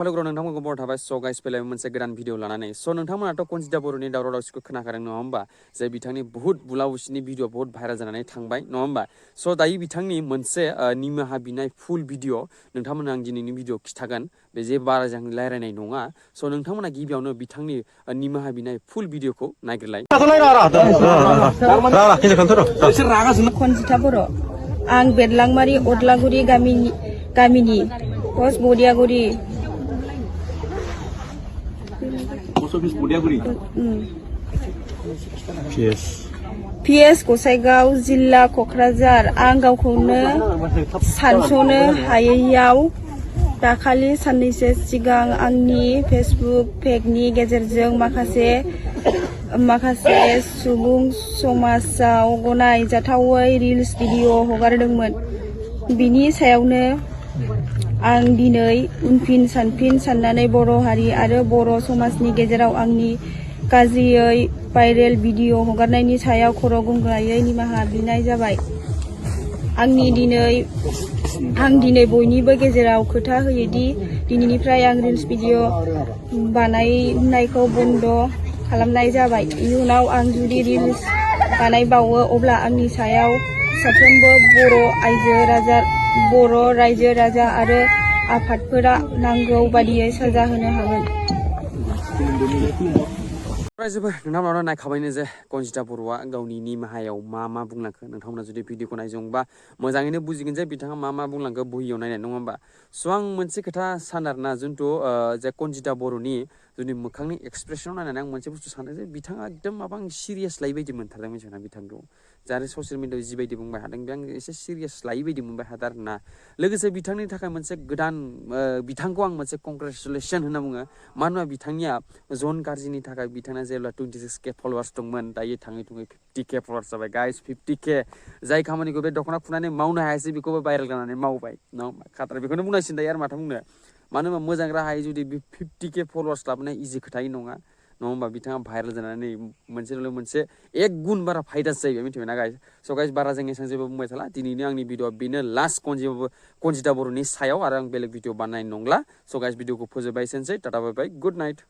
Hello ग्रो नोंथांमोनखौ बर थाबाय स गाइस फैलाय मोनसे गोदान भिडिअ लानानै स नोंथांमोनाथ' कनजिता बर'नि दावराव दावसिखौ खोनाखादों नङा होमबा जे बिथांनि बहुत बुलावसिनि भिडिअ बहुत भाइराल जानानै थांबाय नङा होमबा स दायो बिथांनि मोनसे निमाहा बिनाय फुल भिडिअ नोंथांमोननो आं दिनैनि भिडिअ खिथागोन बे जे बारा जों रायलायनाय नङा स नोंथांमोना गिबियावनो बिथांनि निमाहा बिनाय फुल भिडिअखौ नायग्रोलाय Konjita Boro आं बेरलांमारि अदलागुरि गामिनि पस्ट बदियागुरि PS गसाइगाव जिल्ला क'क्राझार आं गावखौनो सानस'नो हायैयाव दाखालि साननैसो सिगां आंनि फेसबुक पेजनि गेजेरजों माखासे सुबुं समाजाव गनायजाथावै रिल्स भिडिअ हगारदोंमोन। बिनि सायावनो आं दिनै उनफिन सानफिन साननानै बर' हारि आरो बर' समाजनि गेजेराव आंनि गाज्रियै भाइरेल भिडिअ हगारनायनि सायाव खर' गंग्लायै निमाहा बिनाय जाबाय। आं दिनै बयनिबो गेजेराव खोथा होयोदि दिनैनिफ्राय आं रिल्स भिडिअ बानायनायखौ बन्द' खालामनाय जाबाय। इयुनाव आं जुदि रिल्स बानायबावो अब्ला आंनि सायाव साफ्रोमबो बर' रायजो राजा आरो आफादफोरा नांगौ बादियै साजा होनो हागोन। नोंथांमोना नायखाबायनो जे कनजिता बर'आ गावनि निमाहायाव मा बुंलांखो नोंथांमोना जुदि भिडिअखौ नायजोंबा मोजाङैनो बुजिगोन जे बिथाङा मा बुंलांखो बहियाव नायनाय नङा होमबा स आं मोनसे खोथा सानो आरोना जिन्थु जे कनजिता बर'नि जुदि मोखांनि एक्सप्रेसनाव नायनानै आं मोनसे बुस्थु सानो जे बिथाङा एकदम माबा सिरियास लायै बायदि मोनथारदों मिथिबायना बिथांखौ जाहाथे ससियेल मिडियायाव जिबायदि बुंबाय थादों बे आं एसे सिरियास लायै बायदि मोनबाय थादों आरोना लोगोसे बिथांनि थाखाय मोनसे गोदान बिथांखौ आं मोनसे कंग्रेचुलेसन होनना बुङो मानो होनबा बिथांनिया जन गाज्रिनि थाखाय बिथाङा जेब्ला 26K फलोवार्स दंमोन दायो थाङै 50K फलोवार्स जाबाय गाइस 50K जाय खामानिखौ बे दख'ना खुनानै मावनो हायासै बेखौबो भाइरेल जानानै मावबाय नङा होमबा खाथ्रा बेखौनो बुंनांसिगोन दायो आरो माथो बुंनो मानो होनबा मोजां राहायै जुदि बे 50K फलोवार्स लाबोनाया इजि खोथायै नङा होमबा बिथाङा भाइरेल जानानै मोनसे एक गुन बारा फायदासो जायो मिथिबायना गाइस स गाइस बारा जों एसेबां जेबो बुंबाय थाला दिनैनो आंनि भिडिअ बेनो लास्ट कनजिता बर'नि सायाव आरो आं बेलेग भिडिअ बानायनाय नंला स गाइस भिडिअखौ फोजोबबाय एसेनोसै टाटा बाय बाय गुड नाइट